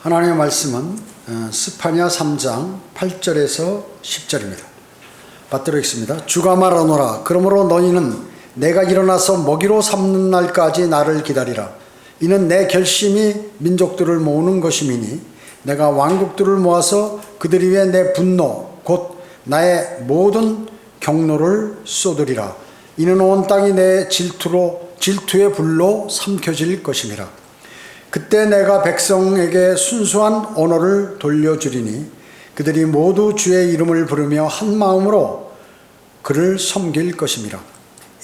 하나님의 말씀은 스파냐 3장 8절에서 10절입니다. 받들어 읽습니다. 주가 말하노라. 그러므로 너희는 내가 일어나서 먹이로 삼는 날까지 나를 기다리라. 이는 내 결심이 민족들을 모으는 것임이니 내가 왕국들을 모아서 그들 위에 내 분노 곧 나의 모든 경노를 쏟으리라. 이는 온 땅이 내 질투의 불로 삼켜질 것임이라. 그때 내가 백성에게 순수한 언어를 돌려주리니 그들이 모두 주의 이름을 부르며 한 마음으로 그를 섬길 것임이라.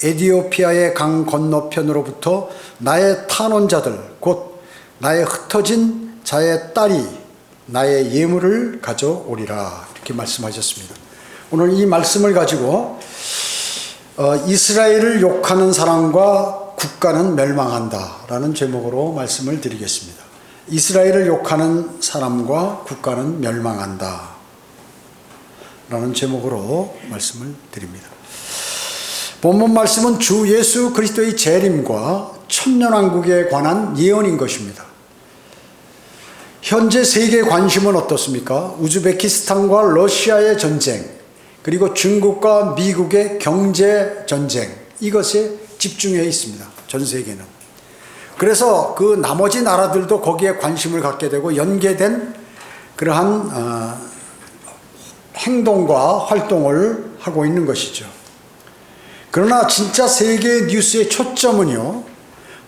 에디오피아의 강 건너편으로부터 나의 탄원자들 곧 나의 흩어진 자의 딸이 나의 예물을 가져오리라. 이렇게 말씀하셨습니다. 오늘 이 말씀을 가지고 이스라엘을 욕하는 사람과 국가는 멸망한다 라는 제목으로 말씀을 드리겠습니다. 이스라엘을 욕하는 사람과 국가는 멸망한다 라는 제목으로 말씀을 드립니다. 본문 말씀은 주 예수 그리스도의 재림과 천년왕국에 관한 예언인 것입니다. 현재 세계의 관심은 어떻습니까? 우즈베키스탄과 러시아의 전쟁, 그리고 중국과 미국의 경제 전쟁, 이것에 집중해 있습니다. 전 세계는. 그래서 그 나머지 나라들도 거기에 관심을 갖게 되고 연계된 그러한 행동과 활동을 하고 있는 것이죠. 그러나 진짜 세계의 뉴스의 초점은요,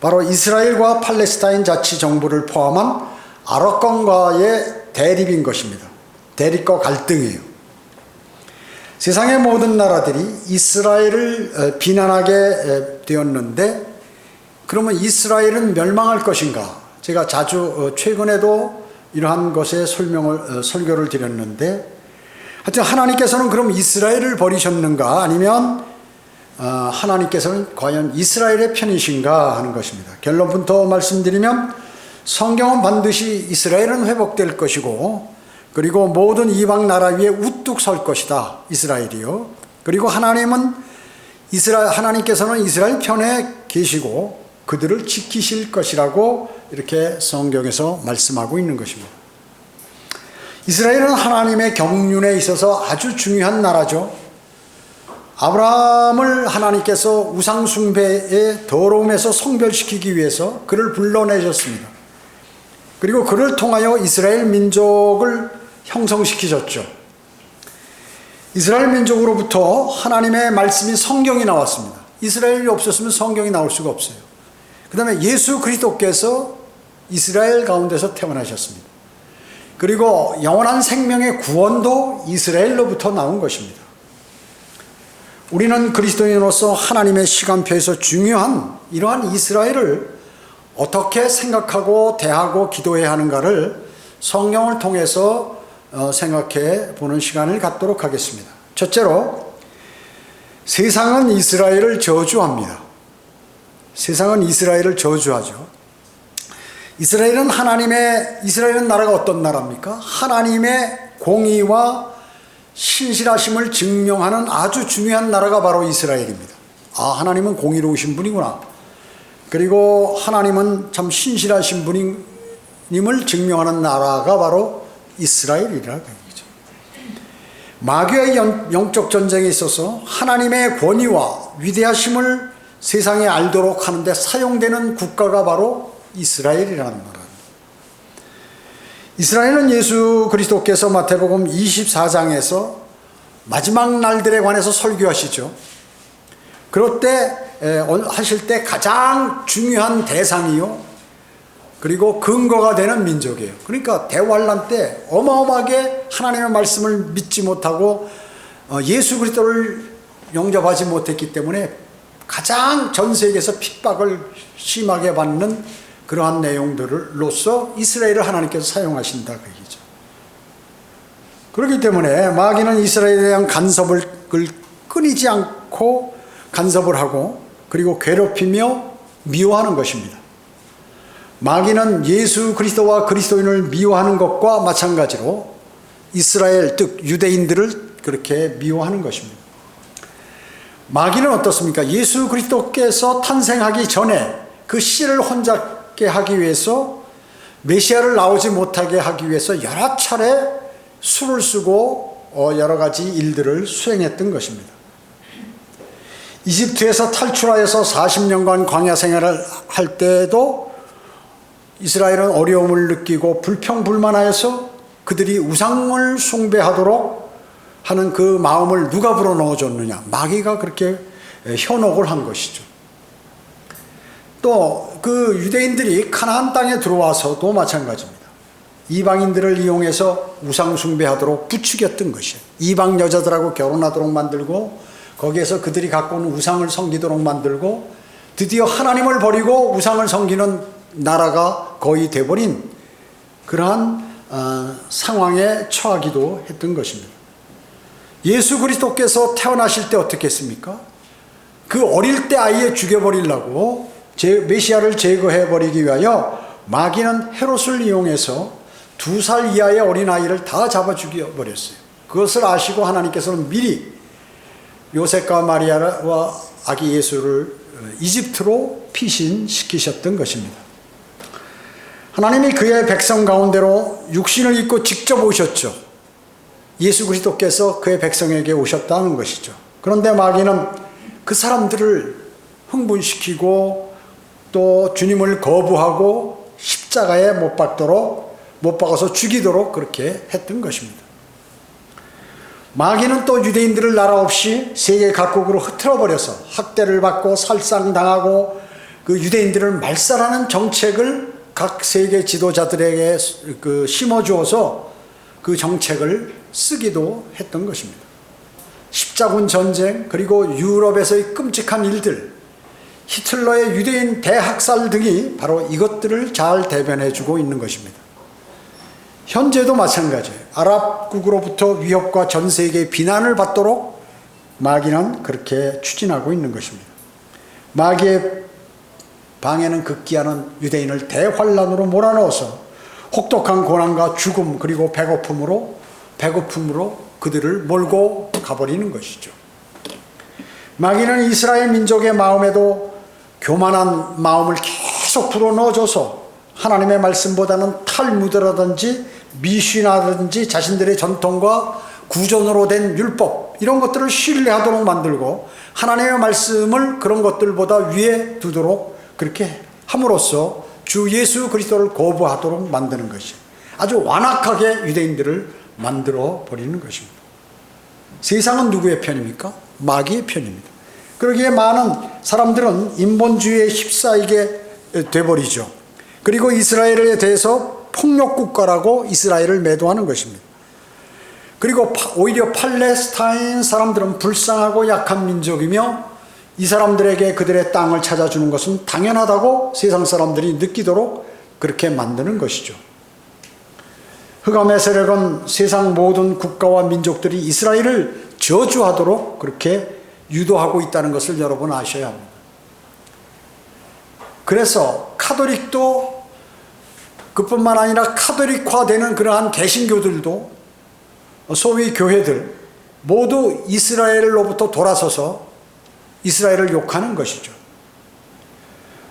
바로 이스라엘과 팔레스타인 자치정부를 포함한 아랍권과의 대립인 것입니다. 대립과 갈등이에요. 세상의 모든 나라들이 이스라엘을 비난하게 되었는데, 그러면 이스라엘은 멸망할 것인가? 제가 자주 최근에도 이러한 것에 설교를 드렸는데, 하여튼 하나님께서는 그럼 이스라엘을 버리셨는가? 아니면 하나님께서는 과연 이스라엘의 편이신가 하는 것입니다. 결론부터 말씀드리면 성경은 반드시 이스라엘은 회복될 것이고, 그리고 모든 이방 나라 위에 우뚝 설 것이다. 이스라엘이요. 그리고 하나님께서는 이스라엘 편에 계시고 그들을 지키실 것이라고 이렇게 성경에서 말씀하고 있는 것입니다. 이스라엘은 하나님의 경륜에 있어서 아주 중요한 나라죠. 아브라함을 하나님께서 우상 숭배의 더러움에서 성별시키기 위해서 그를 불러내셨습니다. 그리고 그를 통하여 이스라엘 민족을 형성시키셨죠. 이스라엘 민족으로부터 하나님의 말씀이 성경이 나왔습니다. 이스라엘이 없었으면 성경이 나올 수가 없어요. 그 다음에 예수 그리스도께서 이스라엘 가운데서 태어나셨습니다. 그리고 영원한 생명의 구원도 이스라엘로부터 나온 것입니다. 우리는 그리스도인으로서 하나님의 시간표에서 중요한 이러한 이스라엘을 어떻게 생각하고 대하고 기도해야 하는가를 성경을 통해서 생각해 보는 시간을 갖도록 하겠습니다. 첫째로, 세상은 이스라엘을 저주합니다. 세상은 이스라엘을 저주하죠. 이스라엘은 나라가 어떤 나라입니까? 하나님의 공의와 신실하심을 증명하는 아주 중요한 나라가 바로 이스라엘입니다. 아, 하나님은 공의로우신 분이구나. 그리고 하나님은 참 신실하신 분임을 증명하는 나라가 바로 이스라엘이라는 얘기죠. 마귀의 영적 전쟁에 있어서 하나님의 권위와 위대하심을 세상에 알도록 하는데 사용되는 국가가 바로 이스라엘이라는 나라입니다. 이스라엘은 예수 그리스도께서 마태복음 24장에서 마지막 날들에 관해서 설교하시죠. 그럴 때 하실 때 가장 중요한 대상이요, 그리고 근거가 되는 민족이에요. 그러니까 대환란 때 어마어마하게 하나님의 말씀을 믿지 못하고 예수 그리스도를 영접하지 못했기 때문에 가장 전 세계에서 핍박을 심하게 받는 그러한 내용들로서 이스라엘을 하나님께서 사용하신다 그 얘기죠. 그렇기 때문에 마귀는 이스라엘에 대한 간섭을 끊이지 않고 간섭을 하고 그리고 괴롭히며 미워하는 것입니다. 마귀는 예수 그리스도와 그리스도인을 미워하는 것과 마찬가지로 이스라엘, 즉 유대인들을 그렇게 미워하는 것입니다. 마귀는 어떻습니까? 예수 그리스도께서 탄생하기 전에 그 씨를 혼잡게 하기 위해서 메시아를 나오지 못하게 하기 위해서 여러 차례 수를 쓰고 여러 가지 일들을 수행했던 것입니다. 이집트에서 탈출하여서 40년간 광야 생활을 할 때에도 이스라엘은 어려움을 느끼고 불평불만하여서 그들이 우상을 숭배하도록 하는 그 마음을 누가 불어넣어줬느냐? 마귀가 그렇게 현혹을 한 것이죠. 또 그 유대인들이 가나안 땅에 들어와서도 마찬가지입니다. 이방인들을 이용해서 우상 숭배하도록 부추겼던 것이에요. 이방 여자들하고 결혼하도록 만들고 거기에서 그들이 갖고 온 우상을 섬기도록 만들고 드디어 하나님을 버리고 우상을 섬기는 나라가 거의 돼버린 그러한 상황에 처하기도 했던 것입니다. 예수 그리스도께서 태어나실 때 어떻게 했습니까? 그 어릴 때 아예 죽여버리려고 메시아를 제거해버리기 위하여 마귀는 헤롯을 이용해서 2살 이하의 어린아이를 다 잡아 죽여버렸어요. 그것을 아시고 하나님께서는 미리 요셉과 마리아와 아기 예수를 이집트로 피신시키셨던 것입니다. 하나님이 그의 백성 가운데로 육신을 입고 직접 오셨죠. 예수 그리스도께서 그의 백성에게 오셨다는 것이죠. 그런데 마귀는 그 사람들을 흥분시키고 또 주님을 거부하고 십자가에 못 박아서 죽이도록 그렇게 했던 것입니다. 마귀는 또 유대인들을 나라 없이 세계 각국으로 흩어버려서 학대를 받고 살상당하고 그 유대인들을 말살하는 정책을 각 세계 지도자들에게 심어주어서 그 정책을 쓰기도 했던 것입니다. 십자군 전쟁, 그리고 유럽에서의 끔찍한 일들, 히틀러의 유대인 대학살 등이 바로 이것들을 잘 대변해주고 있는 것입니다. 현재도 마찬가지예요. 아랍국으로부터 위협과 전 세계의 비난을 받도록 마귀는 그렇게 추진하고 있는 것입니다. 마귀의 방해는 극기하는 유대인을 대환란으로 몰아넣어서 혹독한 고난과 죽음 그리고 배고픔으로 그들을 몰고 가버리는 것이죠. 마귀는 이스라엘 민족의 마음에도 교만한 마음을 계속 불어넣어줘서 하나님의 말씀보다는 탈무드라든지 미신하든지 자신들의 전통과 구전으로 된 율법 이런 것들을 신뢰하도록 만들고 하나님의 말씀을 그런 것들보다 위에 두도록 그렇게 함으로써 주 예수 그리스도를 거부하도록 만드는 것이 아주 완악하게 유대인들을 만들어 버리는 것입니다. 세상은 누구의 편입니까? 마귀의 편입니다. 그러기에 많은 사람들은 인본주의에 휩싸이게 돼버리죠. 그리고 이스라엘에 대해서 폭력국가라고 이스라엘을 매도하는 것입니다. 그리고 오히려 팔레스타인 사람들은 불쌍하고 약한 민족이며 이 사람들에게 그들의 땅을 찾아주는 것은 당연하다고 세상 사람들이 느끼도록 그렇게 만드는 것이죠. 흑암의 세력은 세상 모든 국가와 민족들이 이스라엘을 저주하도록 그렇게 유도하고 있다는 것을 여러분 아셔야 합니다. 그래서 카톨릭도 그뿐만 아니라 카톨릭화되는 그러한 개신교들도 소위 교회들 모두 이스라엘로부터 돌아서서 이스라엘을 욕하는 것이죠.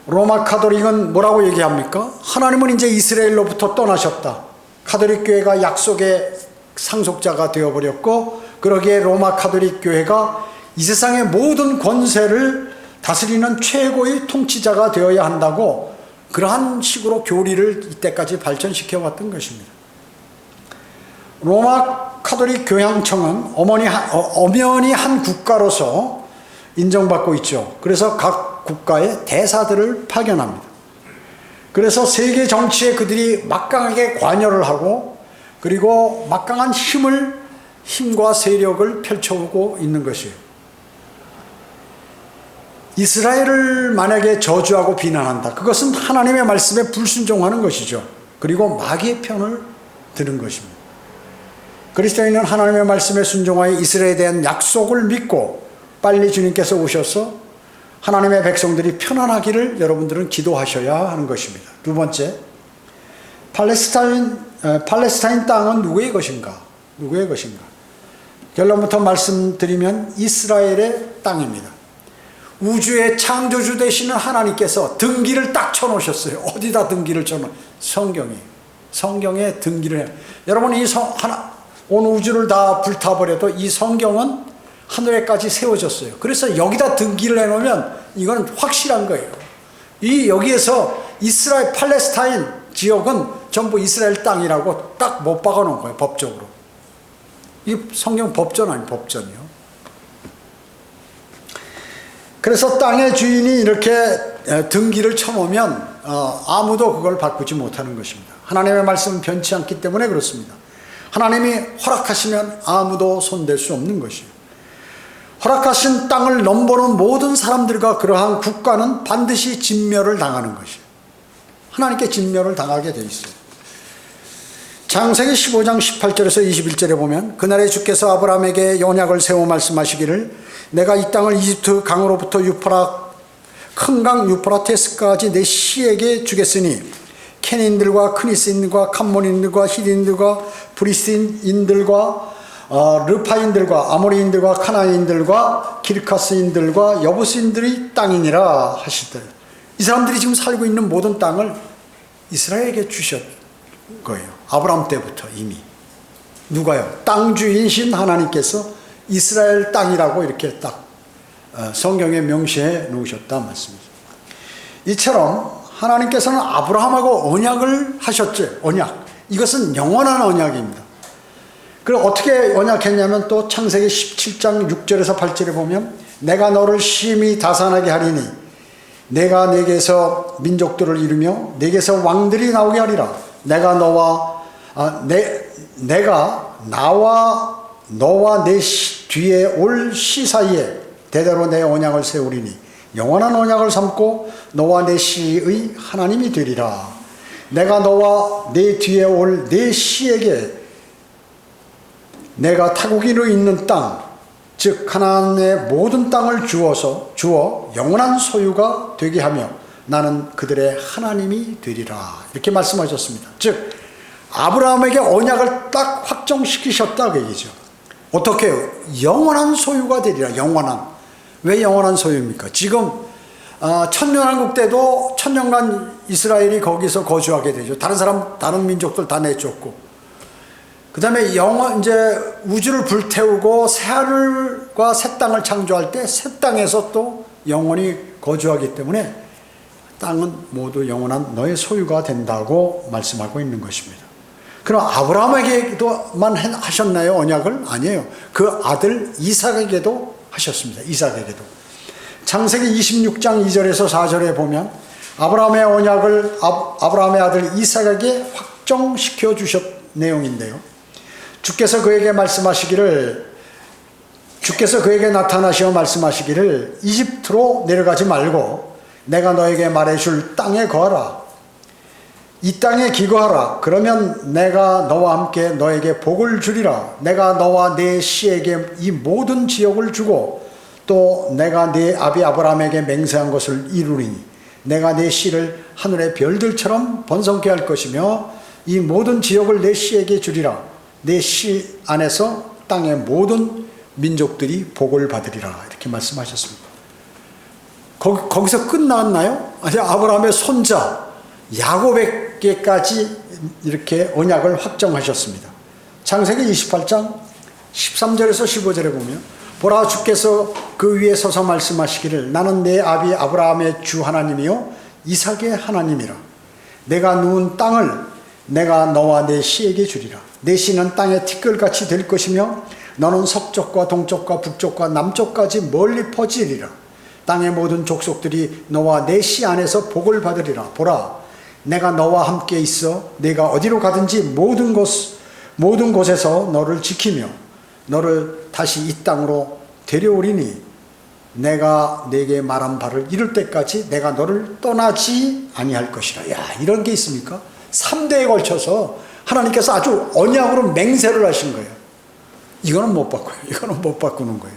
로마 카톨릭은 뭐라고 얘기합니까? 하나님은 이제 이스라엘로부터 떠나셨다. 카톨릭 교회가 약속의 상속자가 되어버렸고 그러기에 로마 카톨릭 교회가 이 세상의 모든 권세를 다스리는 최고의 통치자가 되어야 한다고 그러한 식으로 교리를 이때까지 발전시켜 왔던 것입니다. 로마 카톨릭 교향청은 엄연히 한 국가로서 인정받고 있죠. 그래서 각 국가의 대사들을 파견합니다. 그래서 세계 정치에 그들이 막강하게 관여를 하고 그리고 막강한 힘과 세력을 펼쳐오고 있는 것이에요. 이스라엘을 만약에 저주하고 비난한다. 그것은 하나님의 말씀에 불순종하는 것이죠. 그리고 마귀의 편을 드는 것입니다. 그리스도인은 하나님의 말씀에 순종하여 이스라엘에 대한 약속을 믿고 빨리 주님께서 오셔서 하나님의 백성들이 편안하기를 여러분들은 기도하셔야 하는 것입니다. 두 번째, 팔레스타인 땅은 누구의 것인가? 누구의 것인가? 결론부터 말씀드리면 이스라엘의 땅입니다. 우주의 창조주 되시는 하나님께서 등기를 딱 쳐놓으셨어요. 어디다 등기를 쳐놓으셨어요? 성경에. 성경에 등기를 해요. 여러분 온 우주를 다 불타버려도 이 성경은 하늘에까지 세워졌어요. 그래서 여기다 등기를 해놓으면 이건 확실한 거예요. 여기에서 이스라엘 팔레스타인 지역은 전부 이스라엘 땅이라고 딱 못 박아놓은 거예요. 법적으로. 이 성경 법전 아니 법전이요. 그래서 땅의 주인이 이렇게 등기를 쳐놓으면 아무도 그걸 바꾸지 못하는 것입니다. 하나님의 말씀은 변치 않기 때문에 그렇습니다. 하나님이 허락하시면 아무도 손댈 수 없는 것이에요. 허락하신 땅을 넘보는 모든 사람들과 그러한 국가는 반드시 진멸을 당하는 것이에요. 하나님께 진멸을 당하게 돼 있어요. 창세기 15장 18절에서 21절에 보면 그날에 주께서 아브라함에게 언약을 세워 말씀하시기를 내가 이 땅을 이집트 강으로부터 큰 강 유프라테스까지 내 씨에게 주겠으니 케닌들과 크니스인들과 감몬인들과 히딘들과 브리스인들과 르파인들과 아모리인들과 카나인들과 기르카스인들과 여부스인들의 땅이니라 하시더라. 이 사람들이 지금 살고 있는 모든 땅을 이스라엘에게 주셨 거예요. 아브라함 때부터 이미. 누가요? 땅 주인이신 하나님께서 이스라엘 땅이라고 이렇게 딱 성경에 명시해 놓으셨다 말씀이죠. 이처럼 하나님께서는 아브라함하고 언약을 하셨죠. 언약. 이것은 영원한 언약입니다. 그럼 어떻게 언약했냐면 또 창세기 17장 6절에서 8절에 보면 내가 너를 심히 다산하게 하리니 내가 내게서 민족들을 이루며 내게서 왕들이 나오게 하리라. 내가 나와 너와 내 뒤에 올 씨 사이에 대대로 내 언약을 세우리니 영원한 언약을 삼고 너와 내 씨의 하나님이 되리라. 내가 너와 내 뒤에 올 내 씨에게 내가 타국인으로 있는 땅, 즉 가나안의 모든 땅을 주어 영원한 소유가 되게 하며 나는 그들의 하나님이 되리라. 이렇게 말씀하셨습니다. 즉 아브라함에게 언약을 딱 확정시키셨다 그 얘기죠. 어떻게 해요? 영원한 소유가 되리라. 영원한. 왜 영원한 소유입니까? 지금 천년왕국 때도 천년간 이스라엘이 거기서 거주하게 되죠. 다른 민족들 다 내쫓고. 그 다음에 이제 우주를 불태우고 새하늘과 새 땅을 창조할 때 새 땅에서 또 영원히 거주하기 때문에 땅은 모두 영원한 너의 소유가 된다고 말씀하고 있는 것입니다. 그럼 아브라함에게도만 하셨나요? 언약을? 아니에요. 그 아들 이삭에게도 하셨습니다. 이삭에게도. 창세기 26장 2절에서 4절에 보면 아브라함의 언약을 아브라함의 아들 이삭에게 확정시켜 주셨 내용인데요. 주께서 그에게 나타나시어 말씀하시기를 이집트로 내려가지 말고 내가 너에게 말해줄 땅에 거하라. 이 땅에 기거하라. 그러면 내가 너와 함께 너에게 복을 주리라. 내가 너와 내 씨에게 이 모든 지역을 주고 또 내가 네 아비 아브라함에게 맹세한 것을 이루리니 내가 내 씨를 하늘의 별들처럼 번성케 할 것이며 이 모든 지역을 내 씨에게 주리라. 내 씨 안에서 땅의 모든 민족들이 복을 받으리라. 이렇게 말씀하셨습니다. 거기서 끝났나요? 아니, 아브라함의 손자 야곱에게까지 이렇게 언약을 확정하셨습니다. 창세기 28장 13절에서 15절에 보면 보라 주께서 그 위에 서서 말씀하시기를 나는 내 아비 아브라함의 주 하나님이요 이삭의 하나님이라. 내가 누운 땅을 내가 너와 내 씨에게 주리라. 내 씨는 땅의 티끌같이 될 것이며 너는 서쪽과 동쪽과 북쪽과 남쪽까지 멀리 퍼지리라. 땅의 모든 족속들이 너와 내 씨 안에서 복을 받으리라. 보라 내가 너와 함께 있어 내가 어디로 가든지 모든 곳에서 너를 지키며 너를 다시 이 땅으로 데려오리니 내가 내게 말한 바를 이룰 때까지 내가 너를 떠나지 아니할 것이라. 야, 이런 게 있습니까? 3대에 걸쳐서 하나님께서 아주 언약으로 맹세를 하신 거예요. 이거는 못 바꿔요. 이거는 못 바꾸는 거예요.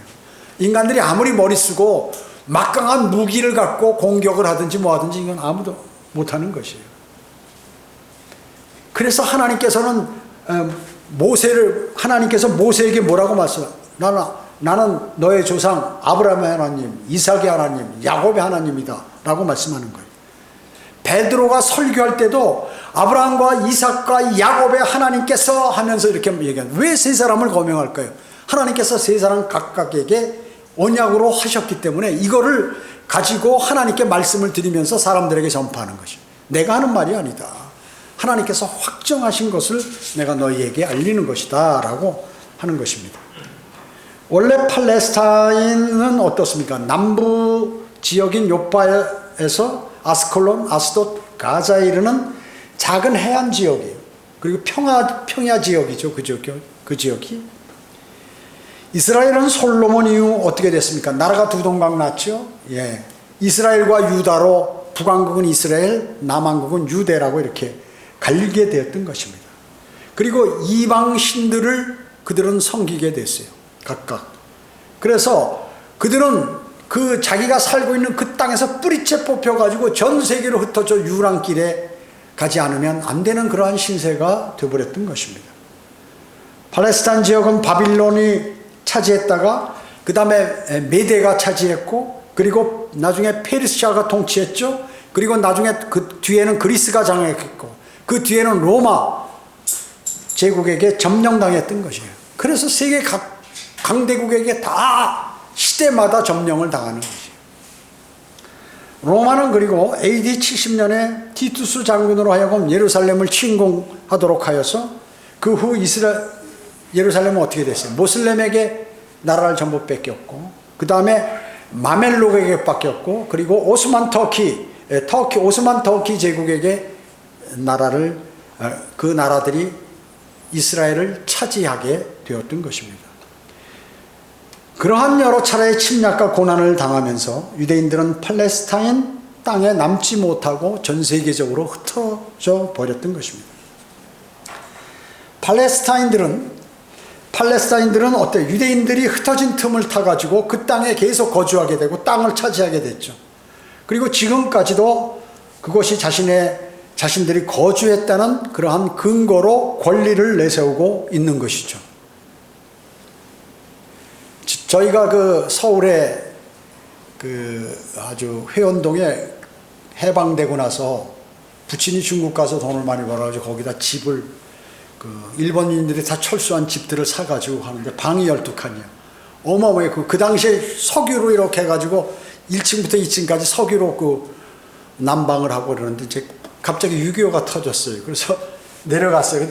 인간들이 아무리 머리 쓰고 막강한 무기를 갖고 공격을 하든지 뭐 하든지 이건 아무도 못하는 것이에요. 그래서 하나님께서는 하나님께서 모세에게 뭐라고 말씀하세요? 나는 너의 조상 아브라함의 하나님, 이삭의 하나님, 야곱의 하나님이다 라고 말씀하는 거예요. 베드로가 설교할 때도 아브라함과 이삭과 야곱의 하나님께서 하면서 이렇게 얘기합니다. 왜 세 사람을 거명할까요? 하나님께서 세 사람 각각에게 언약으로 하셨기 때문에 이거를 가지고 하나님께 말씀을 드리면서 사람들에게 전파하는 것이에요. 내가 하는 말이 아니다. 하나님께서 확정하신 것을 내가 너희에게 알리는 것이다 라고 하는 것입니다. 원래 팔레스타인은 어떻습니까? 남부 지역인 요파에서 아스콜론, 아스돗, 가자에 이르는 작은 해안 지역이에요. 그리고 평야 지역이죠. 그 지역이. 이스라엘은 솔로몬 이후 어떻게 됐습니까? 나라가 두 동강 났죠. 예. 이스라엘과 유다로 북왕국은 이스라엘, 남왕국은 유대라고 이렇게 갈리게 되었던 것입니다. 그리고 이방 신들을 그들은 섬기게 됐어요. 각각. 그래서 그들은 그 자기가 살고 있는 그 땅에서 뿌리째 뽑혀가지고 전 세계로 흩어져 유랑길에 가지 않으면 안 되는 그러한 신세가 되어버렸던 것입니다. 팔레스타인 지역은 바빌론이 차지했다가 그 다음에 메대가 차지했고 그리고 나중에 페르시아가 통치했죠. 그리고 나중에 그 뒤에는 그리스가 장악했고 그 뒤에는 로마 제국에게 점령당했던 것이에요. 그래서 세계 각 강대국에게 다 시대마다 점령을 당하는 것이에요. 로마는 그리고 AD 70년에 티투스 장군으로 하여금 예루살렘을 침공하도록 하여서 그 후 예루살렘은 어떻게 됐어요? 모슬렘에게 나라를 전부 뺏겼고 그 다음에 마멜록에게 뺏겼고 그리고 오스만 터키 제국에게 그 나라들이 이스라엘을 차지하게 되었던 것입니다. 그러한 여러 차례의 침략과 고난을 당하면서 유대인들은 팔레스타인 땅에 남지 못하고 전 세계적으로 흩어져 버렸던 것입니다. 팔레스타인들은 어때요? 유대인들이 흩어진 틈을 타가지고 그 땅에 계속 거주하게 되고 땅을 차지하게 됐죠. 그리고 지금까지도 그것이 자신들이 거주했다는 그러한 근거로 권리를 내세우고 있는 것이죠. 저희가 그 서울에 그 아주 회원동에 해방되고 나서 부친이 중국 가서 돈을 많이 벌어가지고 거기다 집을 그 일본인들이 다 철수한 집들을 사가지고 하는데 방이 12칸이에요. 어마어마해. 그 당시에 석유로 이렇게 해가지고 1층부터 2층까지 석유로 그 난방을 하고 그러는데 이제 갑자기 6.25가 터졌어요. 그래서 내려갔어요.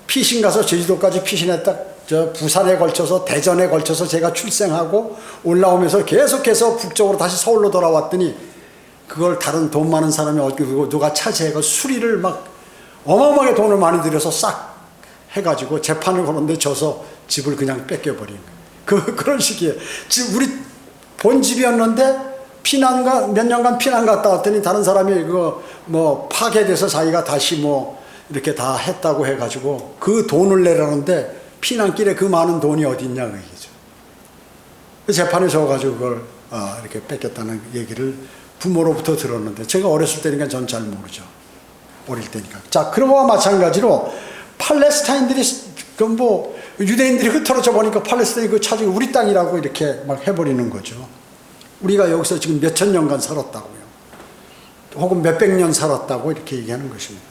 피신 가서 제주도까지 피신했다. 저 부산에 걸쳐서 대전에 걸쳐서 제가 출생하고 올라오면서 계속해서 북쪽으로 다시 서울로 돌아왔더니 그걸 다른 돈 많은 사람이 어디고 누가 차지해서 수리를 막 어마어마하게 돈을 많이 들여서 싹 해가지고 재판을 거는데 져서 집을 그냥 뺏겨버린 그런 식이에요. 지금 우리 본 집이었는데 몇 년간 피난 갔다 왔더니 다른 사람이 그거 뭐 파괴돼서 자기가 다시 뭐 이렇게 다 했다고 해가지고 그 돈을 내라는데 피난길에 그 많은 돈이 어디 있냐 그 얘기죠. 재판에 져가지고 그걸 이렇게 뺏겼다는 얘기를 부모로부터 들었는데 제가 어렸을 때니까 전 잘 모르죠. 어릴 때니까. 자, 그런 거와 마찬가지로 팔레스타인들이 뭐 유대인들이 흩어져 보니까 팔레스타인이 그 차지고 우리 땅이라고 이렇게 막 해버리는 거죠. 우리가 여기서 지금 몇천 년간 살았다고요. 혹은 몇백 년 살았다고 이렇게 얘기하는 것입니다.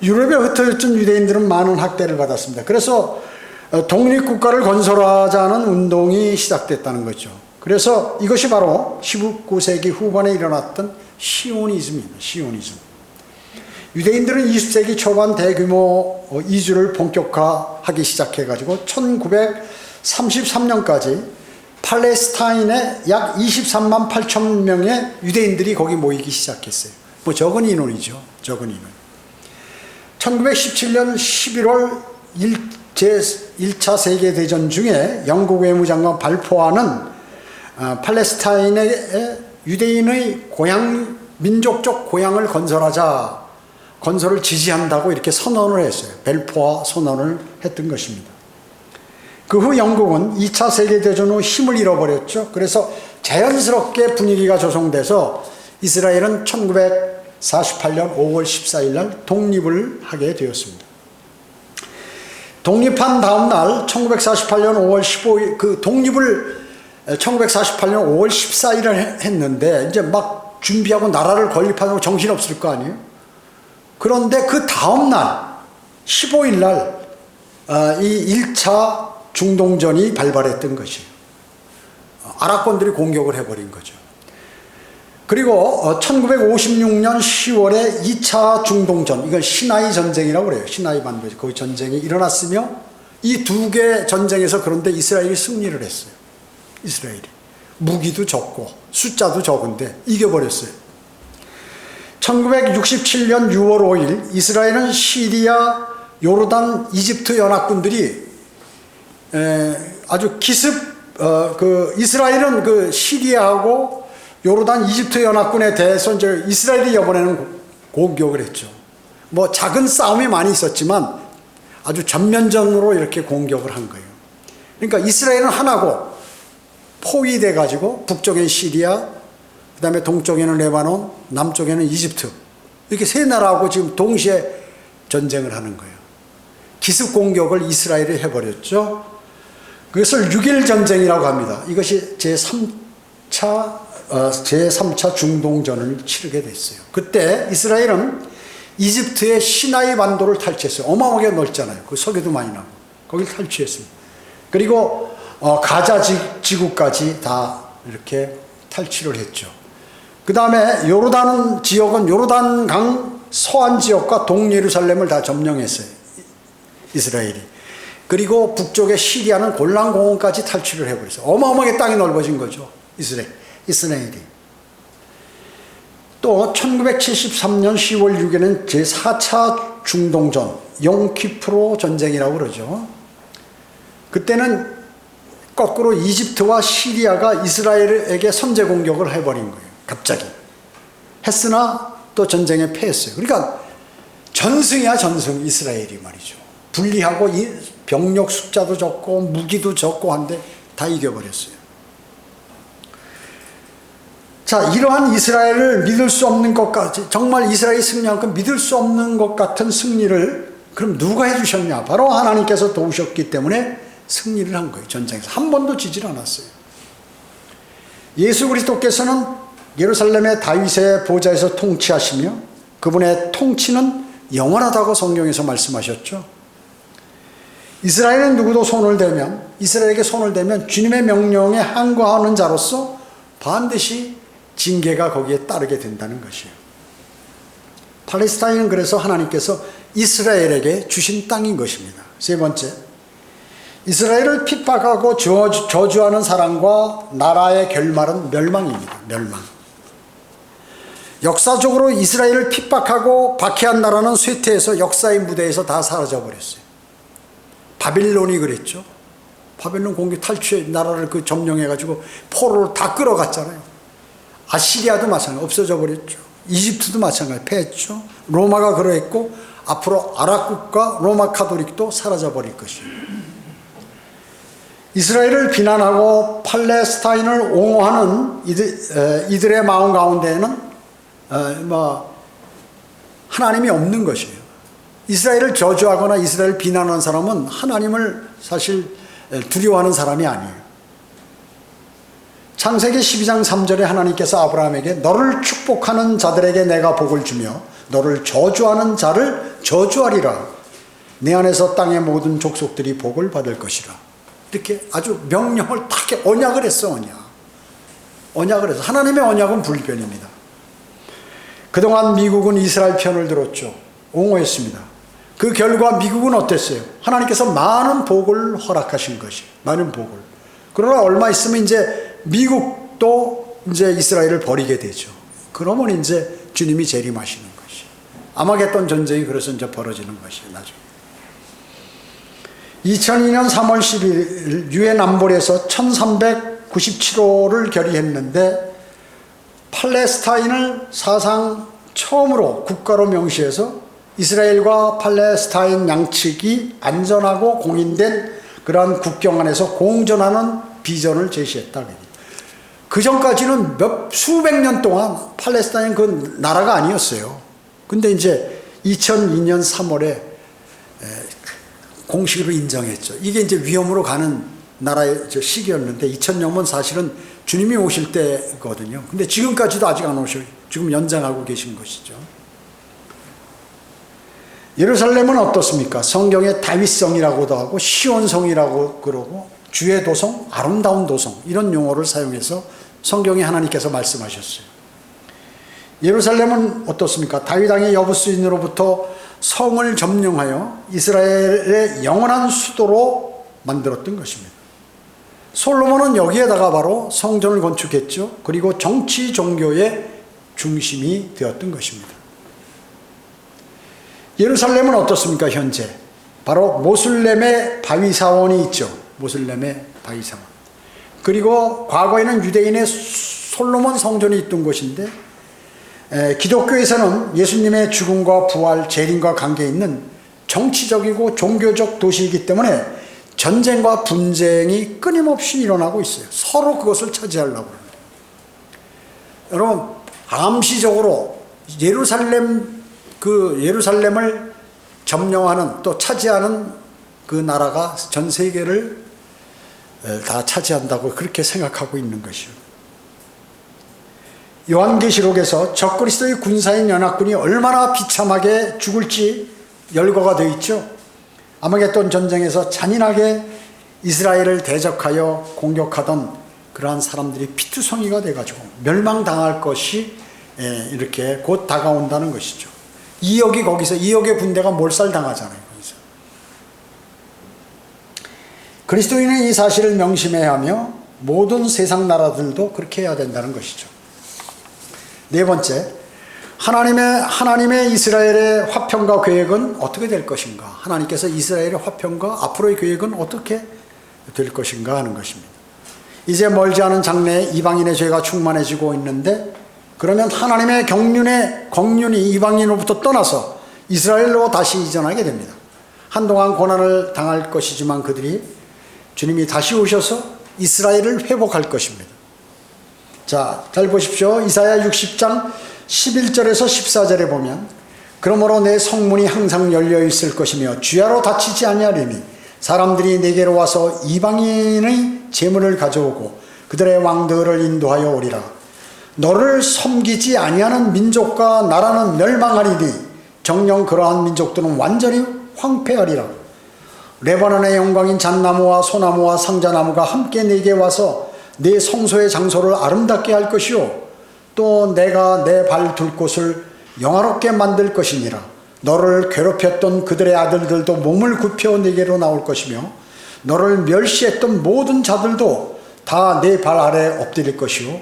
유럽에 흩어졌던 유대인들은 많은 학대를 받았습니다. 그래서 독립국가를 건설하자는 운동이 시작됐다는 거죠. 그래서 이것이 바로 19세기 후반에 일어났던 시오니즘입니다. 시오니즘. 유대인들은 20세기 초반 대규모 이주를 본격화하기 시작해가지고 1933년까지 팔레스타인에 약 23만 8천 명의 유대인들이 거기 모이기 시작했어요. 뭐 적은 인원이죠. 적은 인원. 1917년 11월 제1차 세계대전 중에 영국 외무장관 발포하는 팔레스타인의 유대인의 민족적 고향을 건설을 지지한다고 이렇게 선언을 했어요. 벨포아 선언을 했던 것입니다. 그 후 영국은 2차 세계대전 후 힘을 잃어버렸죠. 그래서 자연스럽게 분위기가 조성돼서 이스라엘은 1948년 5월 14일 날 독립을 하게 되었습니다. 독립한 다음 날 1948년 5월 15일 그 독립을 1948년 5월 14일을 했는데 이제 막 준비하고 나라를 건립하고 정신없을 거 아니에요. 그런데 그 다음 날 15일 날 이 1차 중동전이 발발했던 것이에요. 아랍권들이 공격을 해버린 거죠. 그리고 1956년 10월에 2차 중동전, 이걸 시나이 전쟁이라고 그래요. 시나이 반도 거기 전쟁이 일어났으며 이 두 개 전쟁에서 그런데 이스라엘이 승리를 했어요. 이스라엘이 무기도 적고 숫자도 적은데 이겨버렸어요. 1967년 6월 5일 이스라엘은 시리아, 요르단, 이집트 연합군들이 아주 기습 이스라엘은 그 시리아하고 요르단, 이집트 연합군에 대해서 이제 이스라엘이 이번에는 공격을 했죠. 뭐 작은 싸움이 많이 있었지만 아주 전면전으로 이렇게 공격을 한 거예요. 그러니까 이스라엘은 하나고 포위돼 가지고 북쪽엔 시리아, 그다음에 동쪽에는 레바논, 남쪽에는 이집트, 이렇게 세 나라하고 지금 동시에 전쟁을 하는 거예요. 기습 공격을 이스라엘이 해버렸죠. 그것을 6.1 전쟁이라고 합니다. 이것이 제3차 중동전을 치르게 됐어요. 그때 이스라엘은 이집트의 시나이 반도를 탈취했어요. 어마어마하게 넓잖아요. 그 석유도 많이 나고 거길 탈취했습니다. 그리고 가자 지구까지 다 이렇게 탈취를 했죠. 그 다음에 요르단 지역은 요르단강 서안 지역과 동예루살렘을 다 점령했어요. 이스라엘이. 그리고 북쪽의 시리아는 골란공원까지 탈취를 해버렸어요. 어마어마하게 땅이 넓어진 거죠. 이스라엘이. 또 1973년 10월 6일에는 제4차 중동전, 용키프로 전쟁이라고 그러죠. 그때는 거꾸로 이집트와 시리아가 이스라엘에게 선제 공격을 해버린 거예요. 갑자기. 했으나 또 전쟁에 패했어요. 그러니까 전승이야 전승, 이스라엘이 말이죠. 불리하고 병력 숫자도 적고 무기도 적고 한데 다 이겨버렸어요. 자, 이러한 이스라엘을 믿을 수 없는 것까지, 정말 이스라엘이 승리한 건 믿을 수 없는 것 같은 승리를 그럼 누가 해주셨냐? 바로 하나님께서 도우셨기 때문에 승리를 한 거예요. 전쟁에서 한 번도 지질 않았어요. 예수 그리스도께서는 예루살렘의 다윗의 보좌에서 통치하시며 그분의 통치는 영원하다고 성경에서 말씀하셨죠. 이스라엘은 누구도 이스라엘에게 손을 대면 주님의 명령에 항거하는 자로서 반드시 징계가 거기에 따르게 된다는 것이에요. 팔레스타인은 그래서 하나님께서 이스라엘에게 주신 땅인 것입니다. 세 번째, 이스라엘을 핍박하고 저주하는 사람과 나라의 결말은 멸망입니다. 멸망. 역사적으로 이스라엘을 핍박하고 박해한 나라는 쇠퇴해서 역사의 무대에서 다 사라져버렸어요. 바빌론이 그랬죠. 바빌론 공격 탈취해 나라를 점령해가지고 포로를 다 끌어갔잖아요. 아시리아도 마찬가지 없어져 버렸죠. 이집트도 마찬가지 패했죠. 로마가 그러했고 앞으로 아랍국가 로마 카톨릭도 사라져 버릴 것이에요. 이스라엘을 비난하고 팔레스타인을 옹호하는 이들의 마음 가운데에는 하나님이 없는 것이에요. 이스라엘을 저주하거나 이스라엘을 비난하는 사람은 하나님을 사실 두려워하는 사람이 아니에요. 창세기 12장 3절에 하나님께서 아브라함에게 너를 축복하는 자들에게 내가 복을 주며 너를 저주하는 자를 저주하리라. 내 안에서 땅의 모든 족속들이 복을 받을 것이라. 이렇게 아주 명령을 딱 언약을 했어. 언약을 해서 하나님의 언약은 불변입니다. 그동안 미국은 이스라엘 편을 들었죠. 옹호했습니다. 그 결과 미국은 어땠어요? 하나님께서 많은 복을 허락하신 것이 많은 복을. 그러나 얼마 있으면 이제 미국도 이제 이스라엘을 버리게 되죠. 그러면 이제 주님이 재림하시는 것이. 아마겟돈 전쟁이 그래서 이제 벌어지는 것이에요. 나중에. 2002년 3월 10일 유엔 안보리에서 1397호를 결의했는데 팔레스타인을 사상 처음으로 국가로 명시해서 이스라엘과 팔레스타인 양측이 안전하고 공인된 그러한 국경 안에서 공존하는 비전을 제시했다. 그 전까지는 수백 년 동안 팔레스타인 그 나라가 아니었어요. 근데 이제 2002년 3월에 공식으로 인정했죠. 이게 이제 위험으로 가는 나라의 시기였는데 2000년은 사실은 주님이 오실 때거든요. 근데 지금까지도 아직 안 오셔요. 지금 연장하고 계신 것이죠. 예루살렘은 어떻습니까? 성경에 다윗성이라고도 하고 시온성이라고 그러고 주의 도성, 아름다운 도성 이런 용어를 사용해서 성경에 하나님께서 말씀하셨어요. 예루살렘은 어떻습니까? 다윗 왕의 여부수인으로부터 성을 점령하여 이스라엘의 영원한 수도로 만들었던 것입니다. 솔로몬은 여기에다가 바로 성전을 건축했죠. 그리고 정치 종교의 중심이 되었던 것입니다. 예루살렘은 어떻습니까? 현재 바로 모슬렘의 바위사원이 있죠. 모슬렘의 바위사원. 그리고 과거에는 유대인의 솔로몬 성전이 있던 곳인데 기독교에서는 예수님의 죽음과 부활, 재림과 관계 있는 정치적이고 종교적 도시이기 때문에 전쟁과 분쟁이 끊임없이 일어나고 있어요. 서로 그것을 차지하려고 합니다. 여러분, 암시적으로 예루살렘을 점령하는 또 차지하는 그 나라가 전 세계를 다 차지한다고 그렇게 생각하고 있는 것이요. 요한계시록에서 적그리스도의 군사인 연합군이 얼마나 비참하게 죽을지 열거가 되어 있죠. 아마겟돈 전쟁에서 잔인하게 이스라엘을 대적하여 공격하던 그러한 사람들이 피투성이가 돼가지고 멸망당할 것이 이렇게 곧 다가온다는 것이죠. 이역의 군대가 몰살당하잖아요. 거기서. 그리스도인은 이 사실을 명심해야 하며 모든 세상 나라들도 그렇게 해야 된다는 것이죠. 네 번째, 하나님의 이스라엘의 화평과 계획은 어떻게 될 것인가? 하나님께서 이스라엘의 화평과 앞으로의 계획은 어떻게 될 것인가 하는 것입니다. 이제 멀지 않은 장래에 이방인의 죄가 충만해지고 있는데 그러면 하나님의 경륜이 이방인으로부터 떠나서 이스라엘로 다시 이전하게 됩니다. 한동안 고난을 당할 것이지만 그들이 주님이 다시 오셔서 이스라엘을 회복할 것입니다. 자, 잘 보십시오. 이사야 60장 11절에서 14절에 보면 그러므로 내 성문이 항상 열려 있을 것이며 주야로 닫히지 아니하리니 사람들이 내게로 와서 이방인의 재물을 가져오고 그들의 왕들을 인도하여 오리라. 너를 섬기지 아니하는 민족과 나라는 멸망하리니 정녕 그러한 민족들은 완전히 황폐하리라. 레바논의 영광인 잣나무와 소나무와 상자나무가 함께 내게 와서 내 성소의 장소를 아름답게 할 것이요 또 내가 내 발 둘 곳을 영화롭게 만들 것이니라. 너를 괴롭혔던 그들의 아들들도 몸을 굽혀 내게로 나올 것이며 너를 멸시했던 모든 자들도 다 내 발 아래 엎드릴 것이요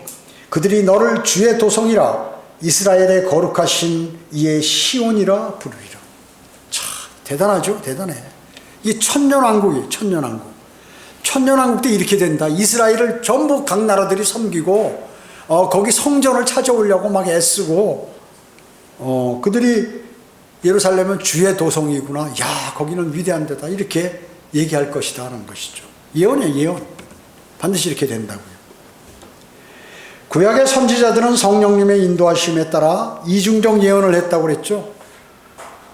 그들이 너를 주의 도성이라 이스라엘의 거룩하신 이의 시온이라 부르리라. 참 대단하죠. 대단해. 이 천년왕국이에요. 천년왕국. 천년왕국 때 이렇게 된다. 이스라엘을 전부 각 나라들이 섬기고 거기 성전을 찾아오려고 막 애쓰고 그들이 예루살렘은 주의 도성이구나. 야, 거기는 위대한 데다. 이렇게 얘기할 것이다 하는 것이죠. 예언이에요. 예언. 반드시 이렇게 된다고요. 구약의 선지자들은 성령님의 인도하심에 따라 이중적 예언을 했다고 그랬죠.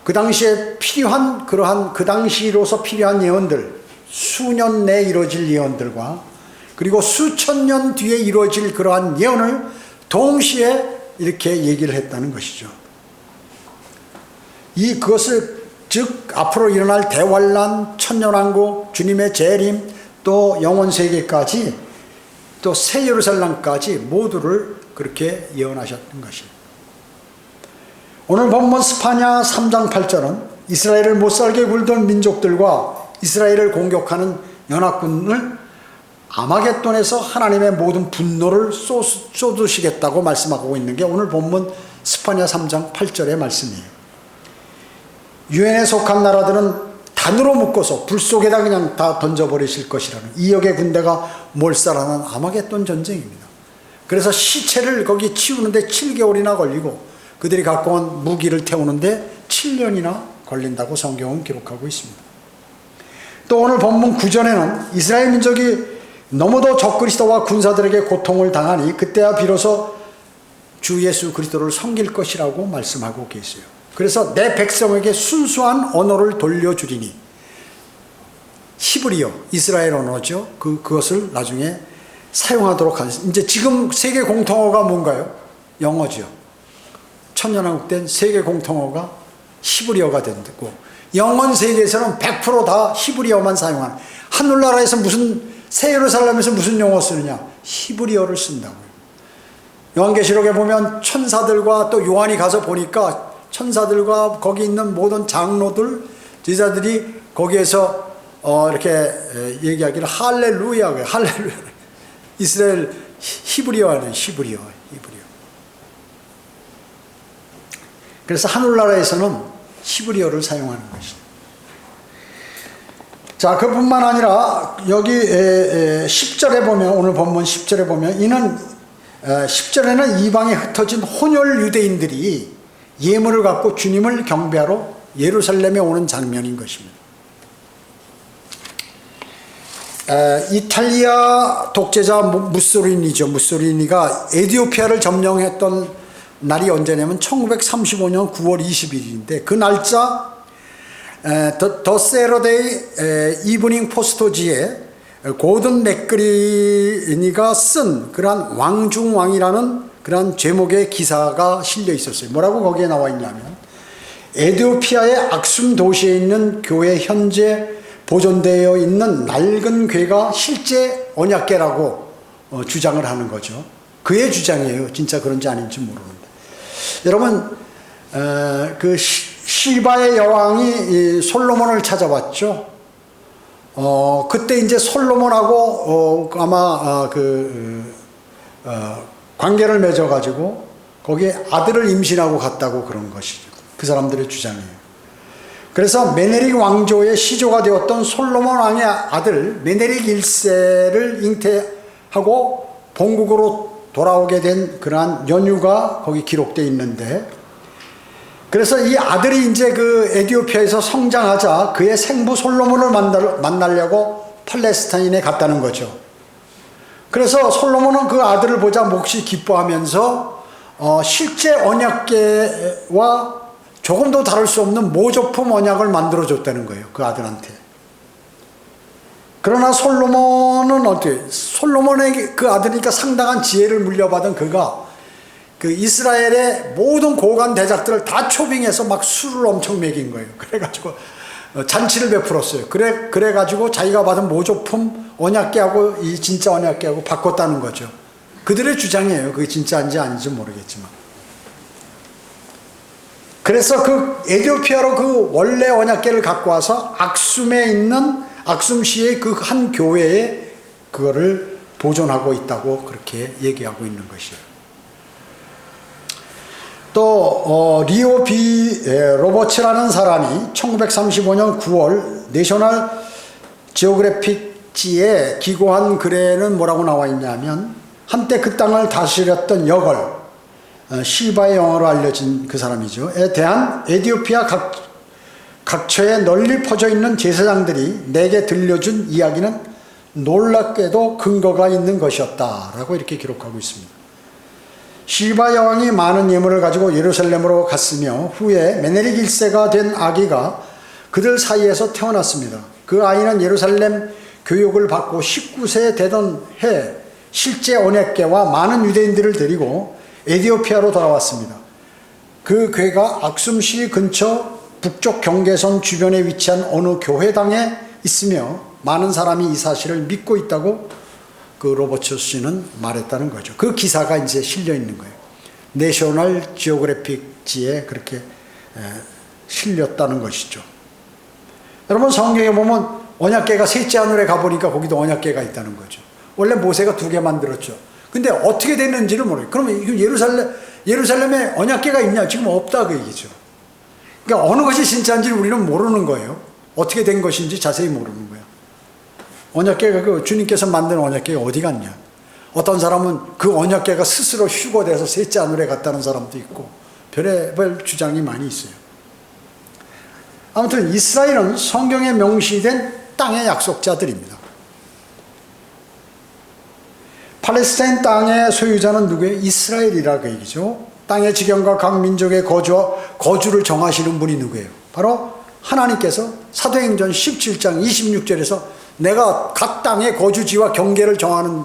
그 당시에 필요한 그러한 그 당시로서 필요한 예언들, 수년 내에 이루어질 예언들과 그리고 수천 년 뒤에 이루어질 그러한 예언을 동시에 이렇게 얘기를 했다는 것이죠. 그것을 즉 앞으로 일어날 대환란, 천년왕국, 주님의 재림, 또 영원세계까지 또 새 예루살렘까지 모두를 그렇게 예언하셨던 것입니다. 오늘 본문 스파냐 3장 8절은 이스라엘을 못살게 굴던 민족들과 이스라엘을 공격하는 연합군을 아마겟돈에서 하나님의 모든 분노를 쏟으시겠다고 말씀하고 있는 게 오늘 본문 스파냐 3장 8절의 말씀이에요. 유엔에 속한 나라들은 단으로 묶어서 불 속에다 그냥 다 던져버리실 것이라는 이역의 군대가 몰살하는 아마겟돈 전쟁입니다. 그래서 시체를 거기 치우는데 7개월이나 걸리고 그들이 갖고 온 무기를 태우는데 7년이나 걸린다고 성경은 기록하고 있습니다. 또 오늘 본문 9절에는 이스라엘 민족이 너무도 적그리스도와 군사들에게 고통을 당하니 그때야 비로소 주 예수 그리스도를 섬길 것이라고 말씀하고 계세요. 그래서 내 백성에게 순수한 언어를 돌려주리니 히브리어, 이스라엘 언어죠. 그것을 나중에 사용하도록 하겠습니다. 이제 지금 세계 공통어가 뭔가요? 영어죠. 천년왕국 된 세계 공통어가 히브리어가 된다고. 영원 세계에서는 100%다 히브리어만 사용하는. 하늘나라에서 새 예루살렘에서 무슨 용어 쓰느냐? 히브리어를 쓴다고요. 요한계시록에 보면 천사들과 또 요한이 가서 보니까 천사들과 거기 있는 모든 장로들, 제자들이 거기에서 이렇게 얘기하기를 할렐루야, 할렐루야. 이스라엘 히브리어는 히브리어. 그래서 하늘나라에서는 히브리어를 사용하는 것이죠. 자, 그뿐만 아니라 여기 10절에 보면, 오늘 본문 10절에 보면, 이는 10절에는 이방에 흩어진 혼혈 유대인들이 예물을 갖고 주님을 경배하러 예루살렘에 오는 장면인 것입니다. 이탈리아 독재자 무솔리니죠. 무솔리니가 에티오피아를 점령했던 날이 언제냐면 1935년 9월 20일인데 그 날짜 더 세러데이 이브닝 포스토지에 고든 맥그리니가 쓴 그러한 왕중왕이라는 그러한 제목의 기사가 실려 있었어요. 뭐라고 거기에 나와 있냐면 에티오피아의 악숨 도시에 있는 교회 현재 보존되어 있는 낡은 궤가 실제 언약궤라고 주장을 하는 거죠. 그의 주장이에요. 진짜 그런지 아닌지 모르는데. 여러분, 그 시바의 여왕이 솔로몬을 찾아왔죠. 그때 이제 솔로몬하고 아마 관계를 맺어가지고 거기에 아들을 임신하고 갔다고 그런 것이죠. 그 사람들의 주장이에요. 그래서 메네릭 왕조의 시조가 되었던 솔로몬 왕의 아들 메네릭 1세를 잉태하고 본국으로 돌아오게 된 그러한 연유가 거기 기록되어 있는데, 그래서 이 아들이 이제 그 에티오피아에서 성장하자 그의 생부 솔로몬을 만나려고 팔레스타인에 갔다는 거죠. 그래서 솔로몬은 그 아들을 보자 몹시 기뻐하면서 실제 언약궤와 조금도 다를 수 없는 모조품 언약을 만들어줬다는 거예요. 그 아들한테. 그러나 솔로몬은 어때요? 솔로몬의 그 아들이니까 상당한 지혜를 물려받은 그가 그 이스라엘의 모든 고관 대작들을 다 초빙해서 막 술을 엄청 먹인 거예요. 그래가지고 잔치를 베풀었어요. 그래가지고 자기가 받은 모조품 언약궤하고 이 진짜 언약궤하고 바꿨다는 거죠. 그들의 주장이에요. 그게 진짜인지 아닌지 모르겠지만. 그래서 그 에티오피아로 그 원래 언약궤를 갖고 와서 악숨에 있는 악숨시의 그 한 교회에 그거를 보존하고 있다고 그렇게 얘기하고 있는 것이에요. 또 리오 비 로버츠라는 사람이 1935년 9월 내셔널 지오그래픽지에 기고한 글에는 뭐라고 나와 있냐면, 한때 그 땅을 다스렸던 여걸, 시바의 영어로 알려진 그 사람이죠. 에 대한 에티오피아 각처에 널리 퍼져 있는 제사장들이 내게 들려준 이야기는 놀랍게도 근거가 있는 것이었다라고 이렇게 기록하고 있습니다. 시바 여왕이 많은 예물을 가지고 예루살렘으로 갔으며 후에 메네릭 1세가 된 아기가 그들 사이에서 태어났습니다. 그 아이는 예루살렘 교육을 받고 19세 되던 해 실제 언약궤와 많은 유대인들을 데리고 에티오피아로 돌아왔습니다. 그 궤가 악숨시 근처 북쪽 경계선 주변에 위치한 어느 교회당에 있으며 많은 사람이 이 사실을 믿고 있다고 그 로버츠 씨는 말했다는 거죠. 그 기사가 이제 실려 있는 거예요. 내셔널 지오그래픽지에 그렇게 실렸다는 것이죠. 여러분, 성경에 보면 언약궤가 셋째 하늘에 가보니까 거기도 언약궤가 있다는 거죠. 원래 모세가 2개 만들었죠. 근데 어떻게 됐는지를 모르겠어요. 그러면 예루살렘에 언약궤가 있냐? 지금 없다 그 얘기죠. 그러니까 어느 것이 진짜인지를 우리는 모르는 거예요. 어떻게 된 것인지 자세히 모르는 거예요. 언약궤가 그 주님께서 만든 언약궤가 어디 갔냐? 어떤 사람은 그 언약궤가 스스로 휴거돼서 셋째 하늘에 갔다는 사람도 있고 별의별 주장이 많이 있어요. 아무튼 이스라엘은 성경에 명시된 땅의 약속자들입니다. 팔레스타인 땅의 소유자는 누구예요? 이스라엘이라 그 얘기죠. 땅의 지경과 각 민족의 거주를 정하시는 분이 누구예요? 바로 하나님께서 사도행전 17장 26절에서 내가 각 땅의 거주지와 경계를 정하는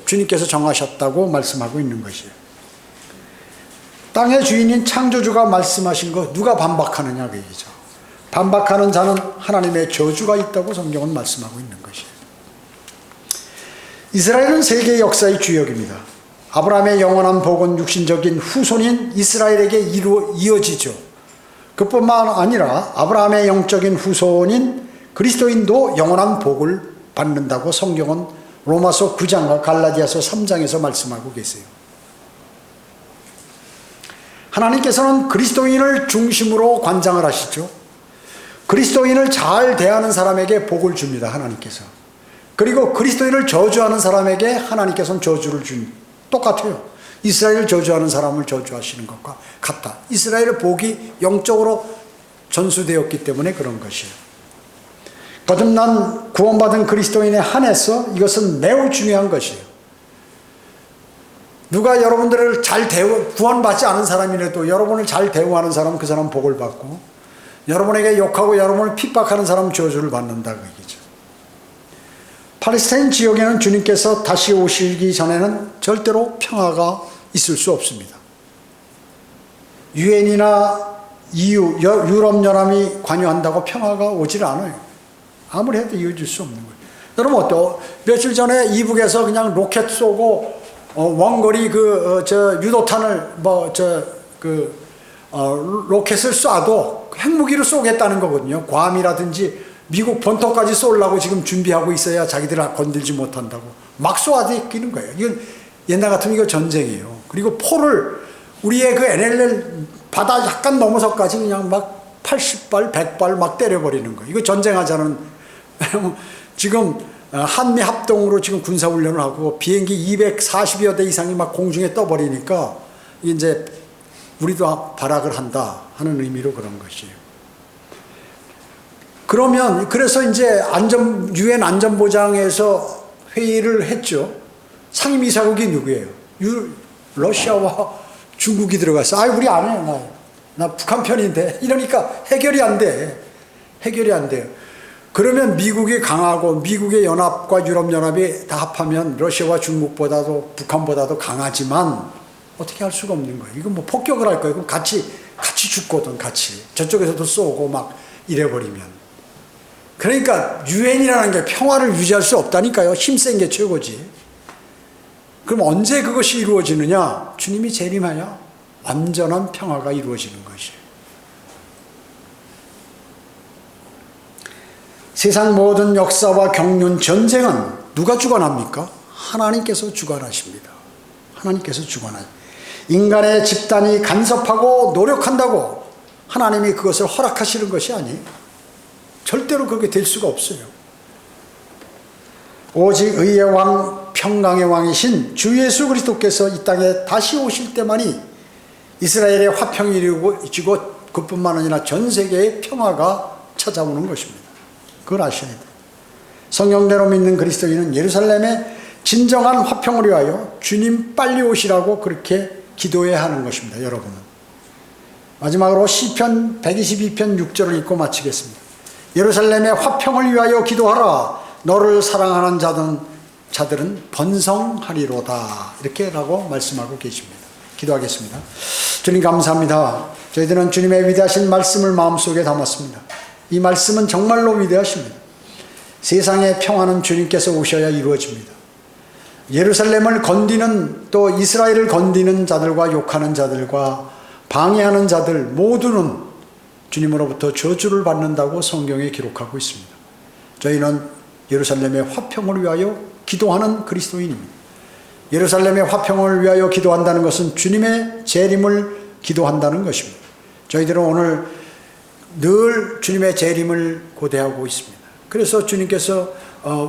주님께서 정하셨다고 말씀하고 있는 것이에요. 땅의 주인인 창조주가 말씀하신 거 누가 반박하느냐 그 얘기죠. 반박하는 자는 하나님의 저주가 있다고 성경은 말씀하고 있는 것이에요. 이스라엘은 세계 역사의 주역입니다. 아브라함의 영원한 복은 육신적인 후손인 이스라엘에게 이어지죠. 그뿐만 아니라 아브라함의 영적인 후손인 그리스도인도 영원한 복을 받는다고 성경은 로마서 9장과 갈라디아서 3장에서 말씀하고 계세요. 하나님께서는 그리스도인을 중심으로 관장을 하시죠. 그리스도인을 잘 대하는 사람에게 복을 줍니다. 하나님께서. 그리고 그리스도인을 저주하는 사람에게 하나님께서는 저주를 줍니다. 똑같아요. 이스라엘을 저주하는 사람을 저주하시는 것과 같다. 이스라엘의 복이 영적으로 전수되었기 때문에 그런 것이에요. 거듭난 구원받은 그리스도인에 한해서 이것은 매우 중요한 것이에요. 누가 여러분들을 잘 구원받지 않은 사람이라도 여러분을 잘 대우하는 사람은 그 사람 복을 받고, 여러분에게 욕하고 여러분을 핍박하는 사람은 저주를 받는다 그 얘기죠. 팔레스타인 지역에는 주님께서 다시 오시기 전에는 절대로 평화가 있을 수 없습니다. 유엔이나 EU, 유럽연합이 관여한다고 평화가 오질 않아요. 아무리 해도 이어질 수 없는 거예요. 여러분 어때요? 며칠 전에 이북에서 그냥 로켓 쏘고 원거리 유도탄을 로켓을 쏴도 핵무기를 쏘겠다는 거거든요. 괌이라든지 미국 본토까지 쏘려고 지금 준비하고 있어야 자기들 건들지 못한다고 막 쏘아대끼는 거예요. 이건 옛날 같으면 이거 전쟁이에요. 그리고 포를 우리의 그 NLL 바다 약간 넘어서까지 그냥 막 80발, 100발 막 때려버리는 거예요. 이거 전쟁하자는 지금 한미 합동으로 지금 군사훈련을 하고 비행기 240여 대 이상이 막 공중에 떠버리니까 이제 우리도 발악을 한다 하는 의미로 그런 것이에요. 그래서 이제 유엔 안전보장에서 회의를 했죠. 상임이사국이 누구예요? 러시아와 중국이 들어갔어. 우리 안 해요. 나 북한 편인데. 이러니까 해결이 안 돼. 해결이 안 돼요. 그러면 미국이 강하고 미국의 연합과 유럽연합이 다 합하면 러시아와 중국보다도 북한보다도 강하지만 어떻게 할 수가 없는 거예요. 이건 뭐 폭격을 할 거예요. 그럼 같이 죽거든. 같이. 저쪽에서도 쏘고 막 이래버리면. 그러니까 유엔이라는 게 평화를 유지할 수 없다니까요. 힘센 게 최고지. 그럼 언제 그것이 이루어지느냐? 주님이 재림하여 완전한 평화가 이루어지는 것이에요. 세상 모든 역사와 경륜, 전쟁은 누가 주관합니까? 하나님께서 주관하십니다. 하나님께서 주관하십니다. 인간의 집단이 간섭하고 노력한다고 하나님이 그것을 허락하시는 것이 아니에요. 절대로 그렇게 될 수가 없어요. 오직 의의 왕, 평강의 왕이신 주 예수 그리스도께서 이 땅에 다시 오실 때만이 이스라엘의 화평이 이루어지고 그뿐만 아니라 전 세계의 평화가 찾아오는 것입니다. 그걸 아셔야 돼요. 성경대로 믿는 그리스도인은 예루살렘의 진정한 화평을 위하여 주님 빨리 오시라고 그렇게 기도해야 하는 것입니다. 여러분은. 마지막으로 시편 122편 6절을 읽고 마치겠습니다. 예루살렘의 화평을 위하여 기도하라. 너를 사랑하는 자들은 번성하리로다. 이렇게라고 말씀하고 계십니다. 기도하겠습니다. 주님 감사합니다. 저희들은 주님의 위대하신 말씀을 마음속에 담았습니다. 이 말씀은 정말로 위대하십니다. 세상의 평화는 주님께서 오셔야 이루어집니다. 예루살렘을 건디는, 또 이스라엘을 건디는 자들과 욕하는 자들과 방해하는 자들 모두는 주님으로부터 저주를 받는다고 성경에 기록하고 있습니다. 저희는 예루살렘의 화평을 위하여 기도하는 그리스도인입니다. 예루살렘의 화평을 위하여 기도한다는 것은 주님의 재림을 기도한다는 것입니다. 저희들은 오늘 늘 주님의 재림을 고대하고 있습니다. 그래서 주님께서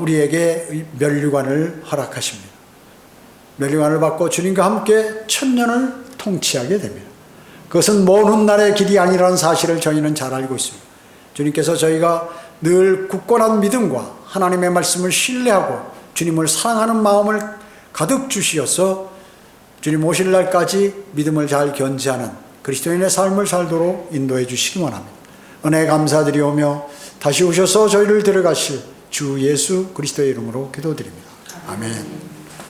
우리에게 면류관을 허락하십니다. 면류관을 받고 주님과 함께 천년을 통치하게 됩니다. 그것은 먼 훗날의 길이 아니라는 사실을 저희는 잘 알고 있습니다. 주님께서 저희가 늘 굳건한 믿음과 하나님의 말씀을 신뢰하고 주님을 사랑하는 마음을 가득 주시어서 주님 오실 날까지 믿음을 잘 견지하는 그리스도인의 삶을 살도록 인도해 주시기 원합니다. 은혜 감사드리오며 다시 오셔서 저희를 데려가실 주 예수 그리스도의 이름으로 기도드립니다. 아멘.